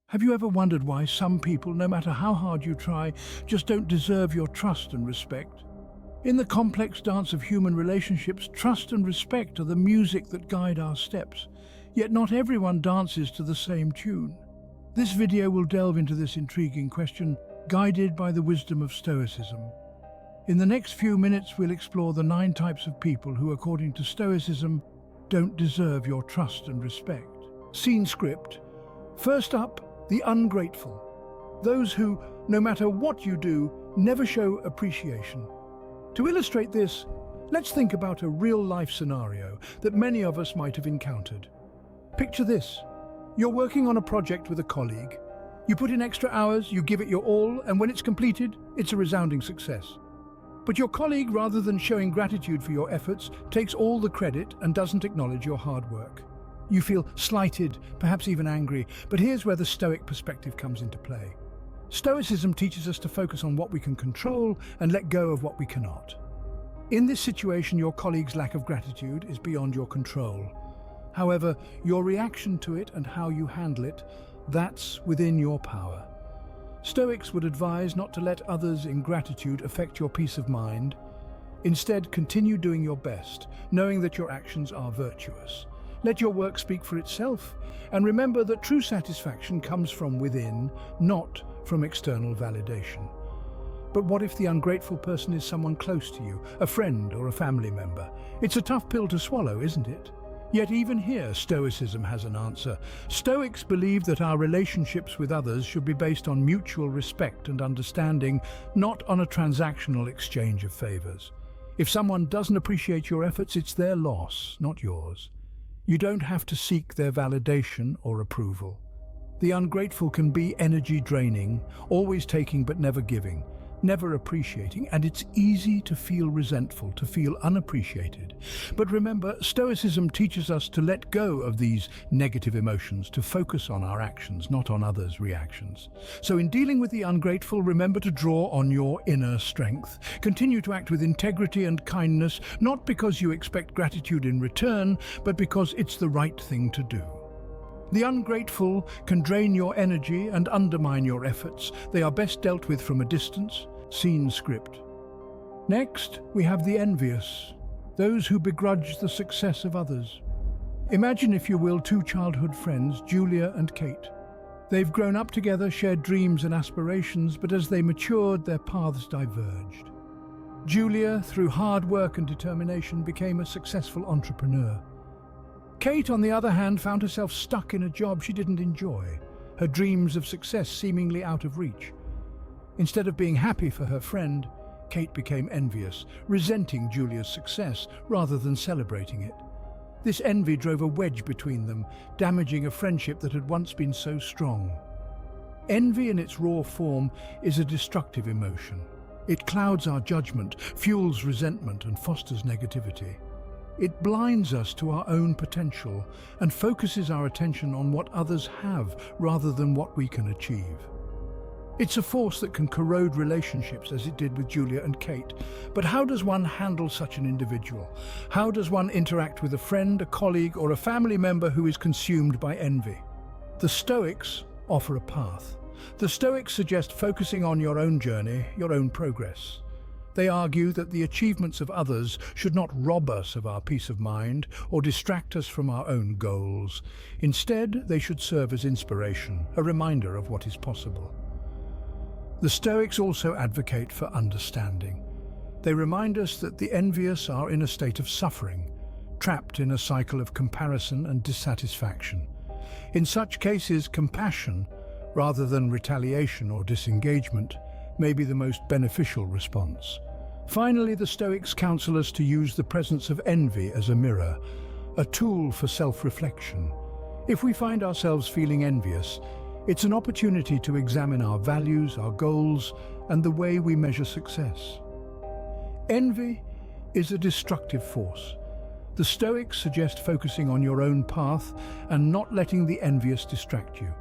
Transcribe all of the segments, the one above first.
Have you ever wondered why some people, no matter how hard you try, just don't deserve your trust and respect? In the complex dance of human relationships, trust and respect are the music that guide our steps. Yet not everyone dances to the same tune. This video will delve into this intriguing question, guided by the wisdom of Stoicism. In the next few minutes, we'll explore the 9 types of people who, according to Stoicism, don't deserve your trust and respect. Scene script. First up, the ungrateful. Those who, no matter what you do, never show appreciation. To illustrate this, let's think about a real-life scenario that many of us might have encountered. Picture this. You're working on a project with a colleague. You put in extra hours, you give it your all, and when it's completed, it's a resounding success. But your colleague, rather than showing gratitude for your efforts, takes all the credit and doesn't acknowledge your hard work. You feel slighted, perhaps even angry, but here's where the Stoic perspective comes into play. Stoicism teaches us to focus on what we can control and let go of what we cannot. In this situation, your colleague's lack of gratitude is beyond your control. However, your reaction to it and how you handle it, that's within your power. Stoics would advise not to let others' ingratitude affect your peace of mind. Instead, continue doing your best, knowing that your actions are virtuous. Let your work speak for itself, and remember that true satisfaction comes from within, not from external validation. But what if the ungrateful person is someone close to you, a friend or a family member? It's a tough pill to swallow, isn't it? Yet even here, Stoicism has an answer. Stoics believe that our relationships with others should be based on mutual respect and understanding, not on a transactional exchange of favors. If someone doesn't appreciate your efforts, it's their loss, not yours. You don't have to seek their validation or approval. The ungrateful can be energy draining, always taking but never giving, never appreciating, and it's easy to feel resentful, to feel unappreciated. But remember, Stoicism teaches us to let go of these negative emotions, to focus on our actions, not on others' reactions. So in dealing with the ungrateful, remember to draw on your inner strength. Continue to act with integrity and kindness, not because you expect gratitude in return, but because it's the right thing to do. The ungrateful can drain your energy and undermine your efforts. They are best dealt with from a distance. Scene script. Next, we have the envious, those who begrudge the success of others. Imagine, if you will, 2 childhood friends, Julia and Kate. They've grown up together, shared dreams and aspirations, but as they matured, their paths diverged. Julia, through hard work and determination, became a successful entrepreneur. Kate, on the other hand, found herself stuck in a job she didn't enjoy, her dreams of success seemingly out of reach. Instead of being happy for her friend, Kate became envious, resenting Julia's success rather than celebrating it. This envy drove a wedge between them, damaging a friendship that had once been so strong. Envy in its raw form is a destructive emotion. It clouds our judgment, fuels resentment, and fosters negativity. It blinds us to our own potential and focuses our attention on what others have rather than what we can achieve. It's a force that can corrode relationships, as it did with Julia and Kate. But how does one handle such an individual? How does one interact with a friend, a colleague, or a family member who is consumed by envy? The Stoics offer a path. The Stoics suggest focusing on your own journey, your own progress. They argue that the achievements of others should not rob us of our peace of mind or distract us from our own goals. Instead, they should serve as inspiration, a reminder of what is possible. The Stoics also advocate for understanding. They remind us that the envious are in a state of suffering, trapped in a cycle of comparison and dissatisfaction. In such cases, compassion, rather than retaliation or disengagement, may be the most beneficial response. Finally, the Stoics counsel us to use the presence of envy as a mirror, a tool for self-reflection. If we find ourselves feeling envious, it's an opportunity to examine our values, our goals, and the way we measure success. Envy is a destructive force. The Stoics suggest focusing on your own path and not letting the envious distract you.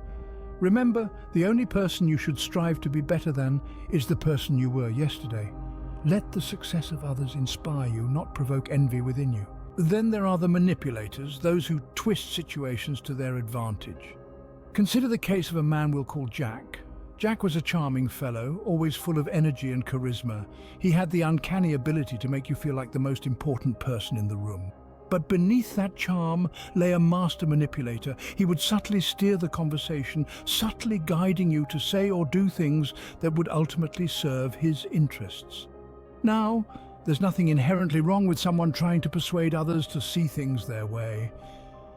Remember, the only person you should strive to be better than is the person you were yesterday. Let the success of others inspire you, not provoke envy within you. Then there are the manipulators, those who twist situations to their advantage. Consider the case of a man we'll call Jack. Jack was a charming fellow, always full of energy and charisma. He had the uncanny ability to make you feel like the most important person in the room. But beneath that charm lay a master manipulator. He would subtly steer the conversation, subtly guiding you to say or do things that would ultimately serve his interests. Now, there's nothing inherently wrong with someone trying to persuade others to see things their way.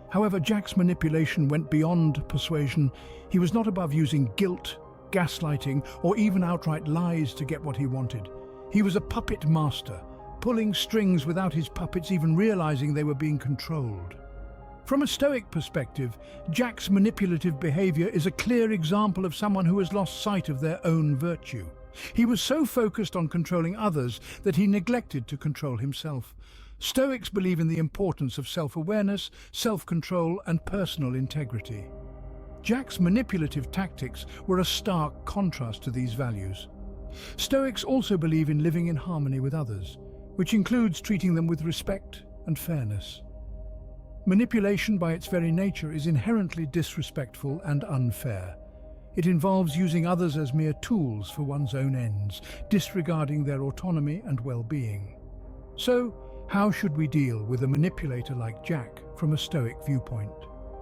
However, Jack's manipulation went beyond persuasion. He was not above using guilt, gaslighting, or even outright lies to get what he wanted. He was a puppet master, pulling strings without his puppets even realizing they were being controlled. From a Stoic perspective, Jack's manipulative behavior is a clear example of someone who has lost sight of their own virtue. He was so focused on controlling others that he neglected to control himself. Stoics believe in the importance of self-awareness, self-control, and personal integrity. Jack's manipulative tactics were a stark contrast to these values. Stoics also believe in living in harmony with others, which includes treating them with respect and fairness. Manipulation by its very nature is inherently disrespectful and unfair. It involves using others as mere tools for one's own ends, disregarding their autonomy and well-being. So, how should we deal with a manipulator like Jack from a Stoic viewpoint?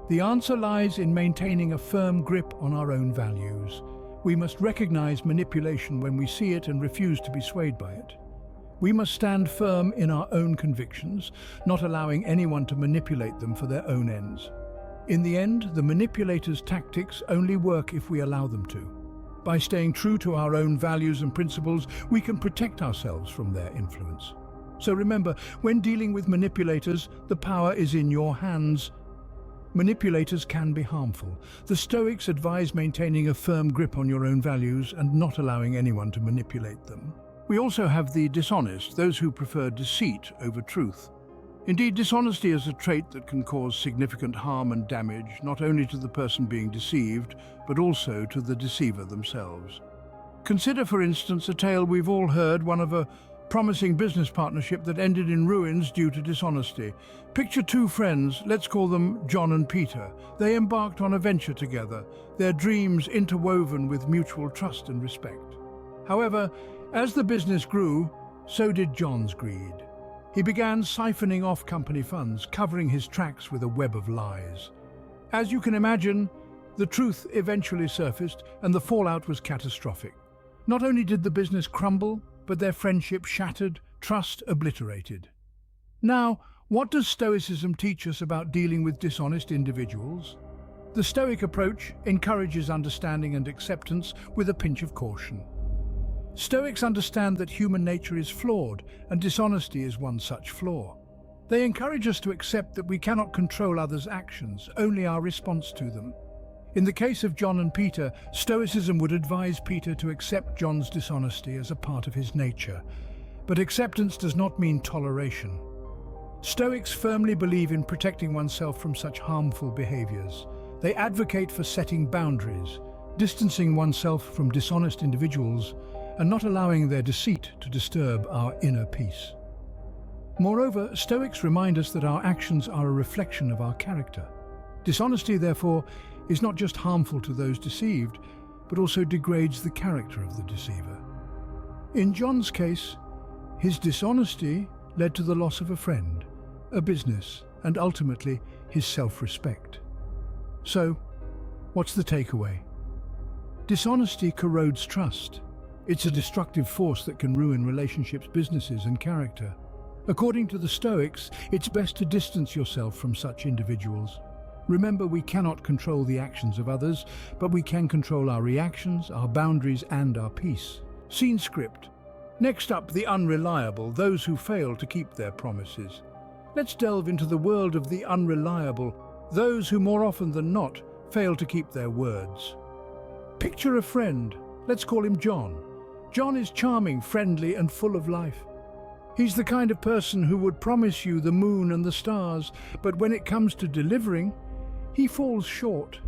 The answer lies in maintaining a firm grip on our own values. We must recognize manipulation when we see it and refuse to be swayed by it. We must stand firm in our own convictions, not allowing anyone to manipulate them for their own ends. In the end, the manipulator's tactics only work if we allow them to. By staying true to our own values and principles, we can protect ourselves from their influence. So remember, when dealing with manipulators, the power is in your hands. Manipulators can be harmful. The Stoics advise maintaining a firm grip on your own values and not allowing anyone to manipulate them. We also have the dishonest, those who prefer deceit over truth. Indeed, dishonesty is a trait that can cause significant harm and damage, not only to the person being deceived, but also to the deceiver themselves. Consider, for instance, a tale we've all heard, one of a promising business partnership that ended in ruins due to dishonesty. Picture two friends, let's call them John and Peter. They embarked on a venture together, their dreams interwoven with mutual trust and respect. However, as the business grew, so did John's greed. He began siphoning off company funds, covering his tracks with a web of lies. As you can imagine, the truth eventually surfaced and the fallout was catastrophic. Not only did the business crumble, but their friendship shattered, trust obliterated. Now, what does Stoicism teach us about dealing with dishonest individuals? The Stoic approach encourages understanding and acceptance with a pinch of caution. Stoics understand that human nature is flawed, and dishonesty is one such flaw. They encourage us to accept that we cannot control others' actions, only our response to them. In the case of John and Peter, Stoicism would advise Peter to accept John's dishonesty as a part of his nature. But acceptance does not mean toleration. Stoics firmly believe in protecting oneself from such harmful behaviors. They advocate for setting boundaries, distancing oneself from dishonest individuals, and not allowing their deceit to disturb our inner peace. Moreover, Stoics remind us that our actions are a reflection of our character. Dishonesty, therefore, is not just harmful to those deceived, but also degrades the character of the deceiver. In John's case, his dishonesty led to the loss of a friend, a business, and ultimately his self-respect. So, what's the takeaway? Dishonesty corrodes trust. It's a destructive force that can ruin relationships, businesses, and character. According to the Stoics, it's best to distance yourself from such individuals. Remember, we cannot control the actions of others, but we can control our reactions, our boundaries, and our peace. Scene script. Next up, the unreliable, those who fail to keep their promises. Let's delve into the world of the unreliable, those who more often than not fail to keep their words. Picture a friend. Let's call him John. John is charming, friendly, and full of life. He's the kind of person who would promise you the moon and the stars, but when it comes to delivering, he falls short.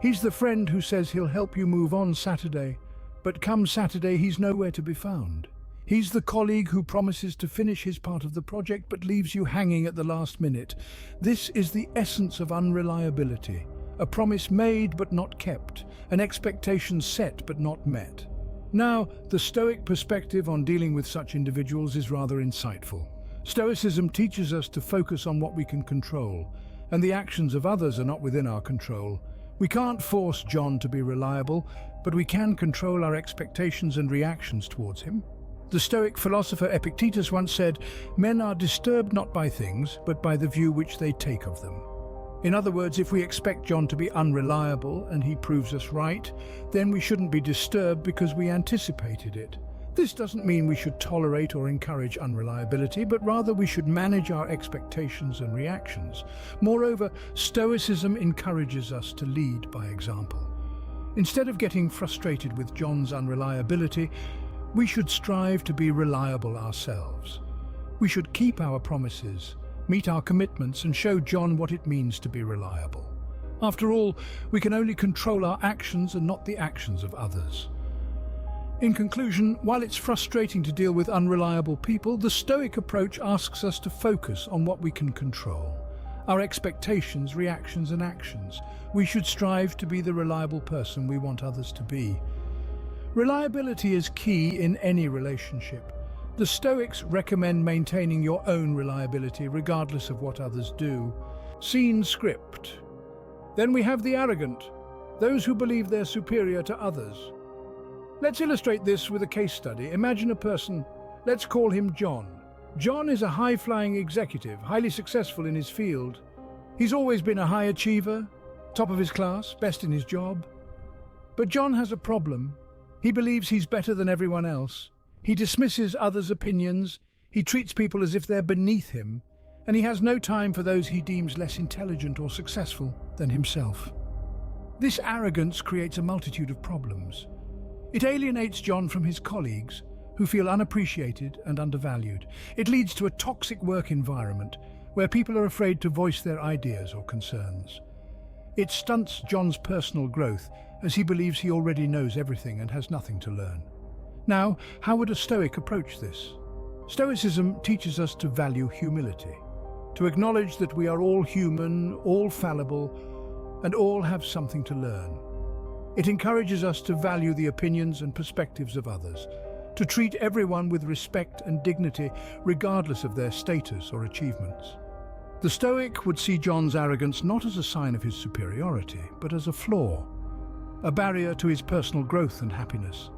He's the friend who says he'll help you move on Saturday, but come Saturday he's nowhere to be found. He's the colleague who promises to finish his part of the project but leaves you hanging at the last minute. This is the essence of unreliability. a promise made but not kept, an expectation set but not met. Now, the Stoic perspective on dealing with such individuals is rather insightful. Stoicism teaches us to focus on what we can control, and the actions of others are not within our control. We can't force John to be reliable, but we can control our expectations and reactions towards him. The Stoic philosopher Epictetus once said, "Men are disturbed not by things, but by the view which they take of them." In other words, if we expect John to be unreliable and he proves us right, then we shouldn't be disturbed because we anticipated it. This doesn't mean we should tolerate or encourage unreliability, but rather we should manage our expectations and reactions. Moreover, Stoicism encourages us to lead by example. Instead of getting frustrated with John's unreliability, we should strive to be reliable ourselves. We should keep our promises, meet our commitments, and show John what it means to be reliable. After all, we can only control our actions and not the actions of others. In conclusion, while it's frustrating to deal with unreliable people, the Stoic approach asks us to focus on what we can control: our expectations, reactions, and actions. We should strive to be the reliable person we want others to be. Reliability is key in any relationship. The Stoics recommend maintaining your own reliability regardless of what others do. Scene script. Then we have the arrogant, those who believe they're superior to others. Let's illustrate this with a case study. Imagine a person, let's call him John. John is a high-flying executive, highly successful in his field. He's always been a high achiever, top of his class, best in his job. But John has a problem. He believes he's better than everyone else. He dismisses others' opinions, he treats people as if they're beneath him, and he has no time for those he deems less intelligent or successful than himself. This arrogance creates a multitude of problems. It alienates John from his colleagues, who feel unappreciated and undervalued. It leads to a toxic work environment, where people are afraid to voice their ideas or concerns. It stunts John's personal growth, as he believes he already knows everything and has nothing to learn. Now, how would a Stoic approach this? Stoicism teaches us to value humility, to acknowledge that we are all human, all fallible, and all have something to learn. It encourages us to value the opinions and perspectives of others, to treat everyone with respect and dignity regardless of their status or achievements. The Stoic would see John's arrogance not as a sign of his superiority, but as a flaw, a barrier to his personal growth and happiness.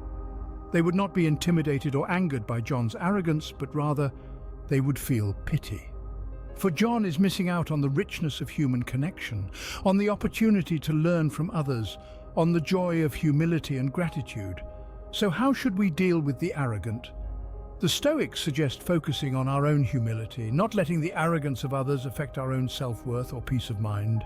They would not be intimidated or angered by John's arrogance, but rather they would feel pity. For John is missing out on the richness of human connection, on the opportunity to learn from others, on the joy of humility and gratitude. So how should we deal with the arrogant? The Stoics suggest focusing on our own humility, not letting the arrogance of others affect our own self-worth or peace of mind.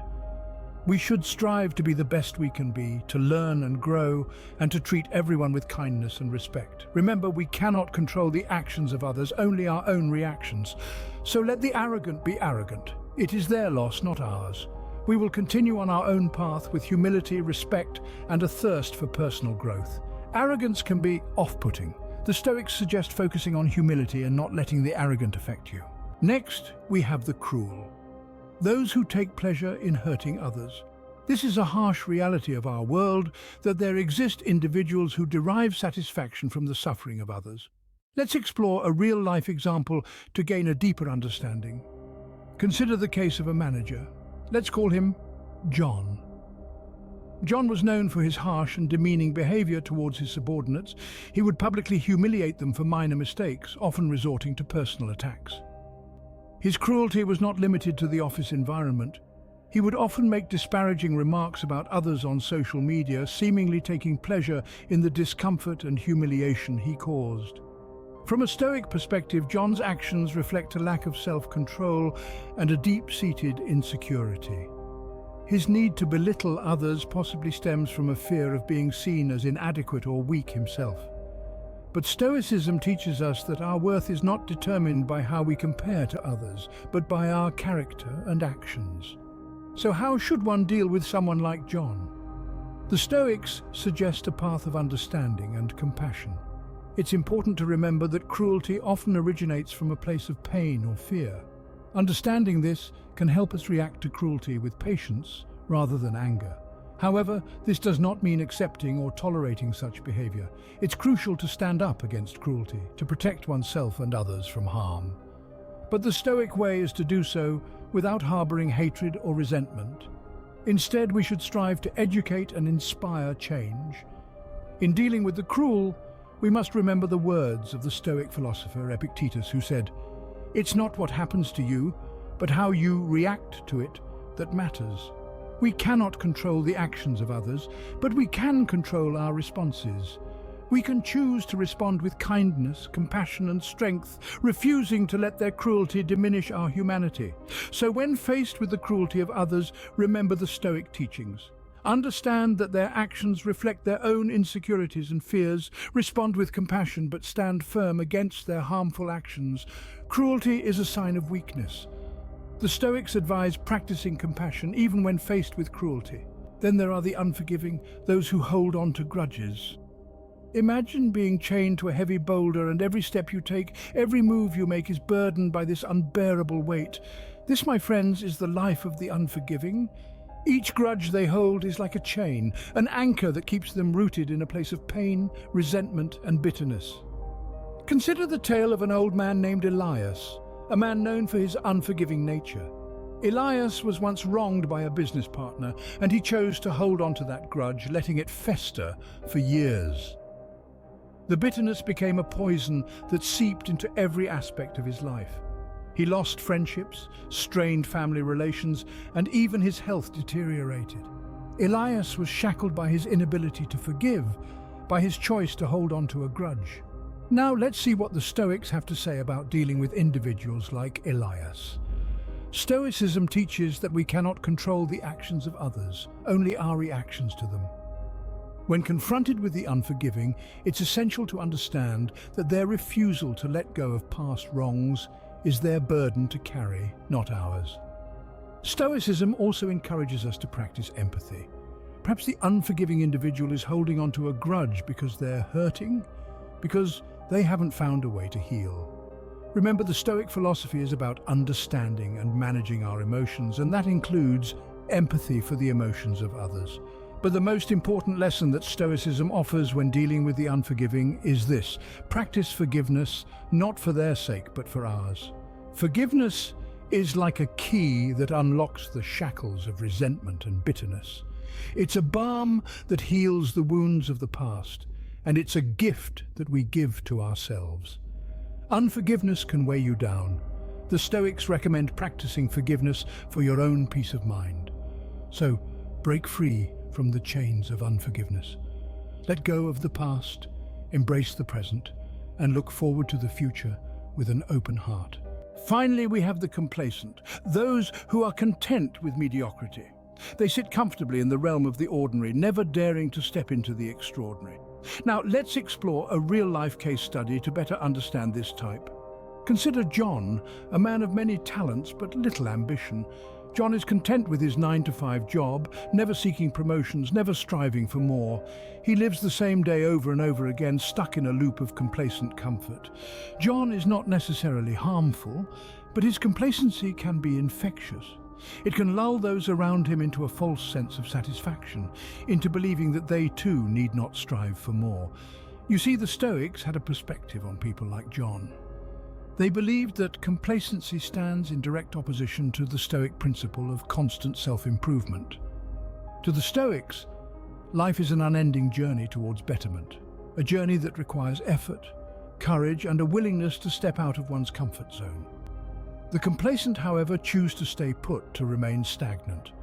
We should strive to be the best we can be, to learn and grow, and to treat everyone with kindness and respect. Remember, we cannot control the actions of others, only our own reactions. So let the arrogant be arrogant. It is their loss, not ours. We will continue on our own path with humility, respect, and a thirst for personal growth. Arrogance can be off-putting. The Stoics suggest focusing on humility and not letting the arrogant affect you. Next, we have the cruel, those who take pleasure in hurting others. This is a harsh reality of our world, that there exist individuals who derive satisfaction from the suffering of others. Let's explore a real-life example to gain a deeper understanding. Consider the case of a manager. Let's call him John. John was known for his harsh and demeaning behavior towards his subordinates. He would publicly humiliate them for minor mistakes, often resorting to personal attacks. His cruelty was not limited to the office environment. He would often make disparaging remarks about others on social media, seemingly taking pleasure in the discomfort and humiliation he caused. From a Stoic perspective, John's actions reflect a lack of self-control and a deep-seated insecurity. His need to belittle others possibly stems from a fear of being seen as inadequate or weak himself. But Stoicism teaches us that our worth is not determined by how we compare to others, but by our character and actions. So how should one deal with someone like John? The Stoics suggest a path of understanding and compassion. It's important to remember that cruelty often originates from a place of pain or fear. Understanding this can help us react to cruelty with patience, rather than anger. However, this does not mean accepting or tolerating such behavior. It's crucial to stand up against cruelty, to protect oneself and others from harm. But the Stoic way is to do so without harboring hatred or resentment. Instead, we should strive to educate and inspire change. In dealing with the cruel, we must remember the words of the Stoic philosopher Epictetus, who said, "It's not what happens to you, but how you react to it that matters." We cannot control the actions of others, but we can control our responses. We can choose to respond with kindness, compassion and strength, refusing to let their cruelty diminish our humanity. So when faced with the cruelty of others, remember the Stoic teachings. Understand that their actions reflect their own insecurities and fears, respond with compassion but stand firm against their harmful actions. Cruelty is a sign of weakness. The Stoics advise practicing compassion even when faced with cruelty. Then there are the unforgiving, those who hold on to grudges. Imagine being chained to a heavy boulder, and every step you take, every move you make is burdened by this unbearable weight. This, my friends, is the life of the unforgiving. Each grudge they hold is like a chain, an anchor that keeps them rooted in a place of pain, resentment, and bitterness. Consider the tale of an old man named Elias, a man known for his unforgiving nature. Elias was once wronged by a business partner, and he chose to hold on to that grudge, letting it fester for years. The bitterness became a poison that seeped into every aspect of his life. He lost friendships, strained family relations, and even his health deteriorated. Elias was shackled by his inability to forgive, by his choice to hold on to a grudge. Now let's see what the Stoics have to say about dealing with individuals like Elias. Stoicism teaches that we cannot control the actions of others, only our reactions to them. When confronted with the unforgiving, it's essential to understand that their refusal to let go of past wrongs is their burden to carry, not ours. Stoicism also encourages us to practice empathy. Perhaps the unforgiving individual is holding on to a grudge because they're hurting, because they haven't found a way to heal. Remember, the Stoic philosophy is about understanding and managing our emotions, and that includes empathy for the emotions of others. But the most important lesson that Stoicism offers when dealing with the unforgiving is this: practice forgiveness, not for their sake, but for ours. Forgiveness is like a key that unlocks the shackles of resentment and bitterness. It's a balm that heals the wounds of the past, and it's a gift that we give to ourselves. Unforgiveness can weigh you down. The Stoics recommend practicing forgiveness for your own peace of mind. So, break free from the chains of unforgiveness. Let go of the past, embrace the present, and look forward to the future with an open heart. Finally, we have the complacent, those who are content with mediocrity. They sit comfortably in the realm of the ordinary, never daring to step into the extraordinary. Now, let's explore a real-life case study to better understand this type. Consider John, a man of many talents but little ambition. John is content with his 9-to-5 job, never seeking promotions, never striving for more. He lives the same day over and over again, stuck in a loop of complacent comfort. John is not necessarily harmful, but his complacency can be infectious. It can lull those around him into a false sense of satisfaction, into believing that they too need not strive for more. You see, the Stoics had a perspective on people like John. They believed that complacency stands in direct opposition to the Stoic principle of constant self-improvement. To the Stoics, life is an unending journey towards betterment, a journey that requires effort, courage, and a willingness to step out of one's comfort zone. The complacent, however, choose to stay put, to remain stagnant.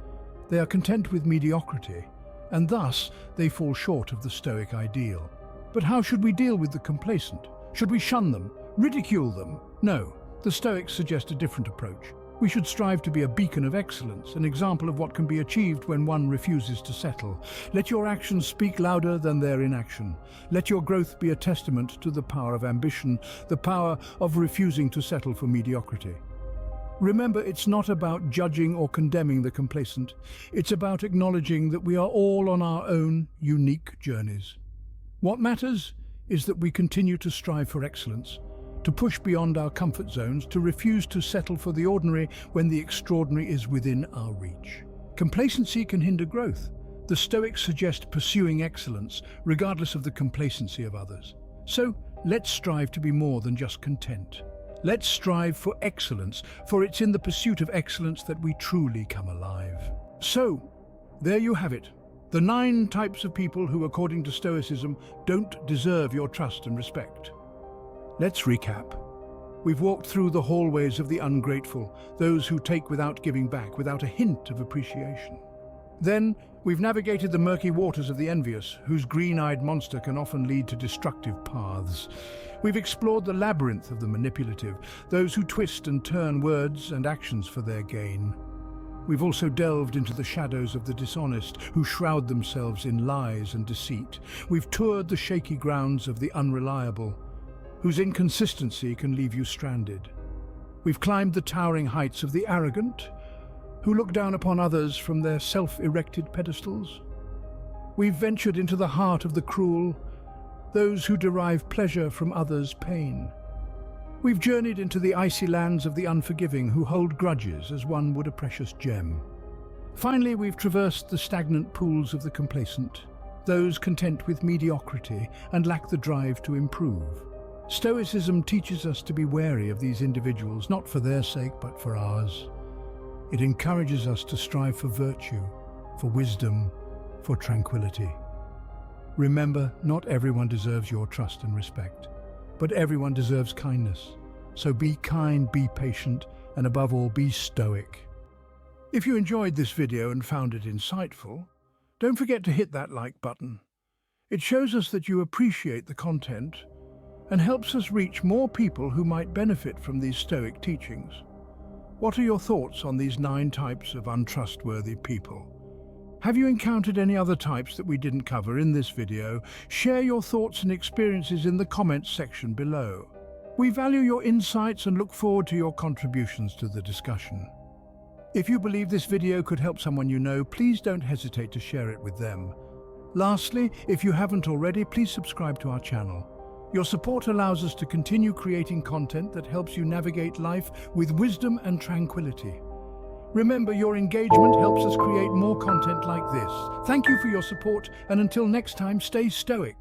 They are content with mediocrity, and thus they fall short of the Stoic ideal. But how should we deal with the complacent? Should we shun them? Ridicule them? No, the Stoics suggest a different approach. We should strive to be a beacon of excellence, an example of what can be achieved when one refuses to settle. Let your actions speak louder than their inaction. Let your growth be a testament to the power of ambition, the power of refusing to settle for mediocrity. Remember, it's not about judging or condemning the complacent. It's about acknowledging that we are all on our own unique journeys. What matters is that we continue to strive for excellence, to push beyond our comfort zones, to refuse to settle for the ordinary when the extraordinary is within our reach. Complacency can hinder growth. The Stoics suggest pursuing excellence, regardless of the complacency of others. So, let's strive to be more than just content. Let's strive for excellence, for it's in the pursuit of excellence that we truly come alive. So, there you have it. The 9 types of people who, according to Stoicism, don't deserve your trust and respect. Let's recap. We've walked through the hallways of the ungrateful, those who take without giving back, without a hint of appreciation. Then, we've navigated the murky waters of the envious, whose green-eyed monster can often lead to destructive paths. We've explored the labyrinth of the manipulative, those who twist and turn words and actions for their gain. We've also delved into the shadows of the dishonest, who shroud themselves in lies and deceit. We've toured the shaky grounds of the unreliable, whose inconsistency can leave you stranded. We've climbed the towering heights of the arrogant, who look down upon others from their self-erected pedestals. We've ventured into the heart of the cruel, those who derive pleasure from others' pain. We've journeyed into the icy lands of the unforgiving, who hold grudges as one would a precious gem. Finally, we've traversed the stagnant pools of the complacent, those content with mediocrity and lack the drive to improve. Stoicism teaches us to be wary of these individuals, not for their sake, but for ours. It encourages us to strive for virtue, for wisdom, for tranquility. Remember, not everyone deserves your trust and respect, but everyone deserves kindness. So be kind, be patient, and above all, be stoic. If you enjoyed this video and found it insightful, don't forget to hit that like button. It shows us that you appreciate the content and helps us reach more people who might benefit from these Stoic teachings. What are your thoughts on these 9 types of untrustworthy people? Have you encountered any other types that we didn't cover in this video? Share your thoughts and experiences in the comments section below. We value your insights and look forward to your contributions to the discussion. If you believe this video could help someone you know, please don't hesitate to share it with them. Lastly, if you haven't already, please subscribe to our channel. Your support allows us to continue creating content that helps you navigate life with wisdom and tranquility. Remember, your engagement helps us create more content like this. Thank you for your support, and until next time, stay stoic.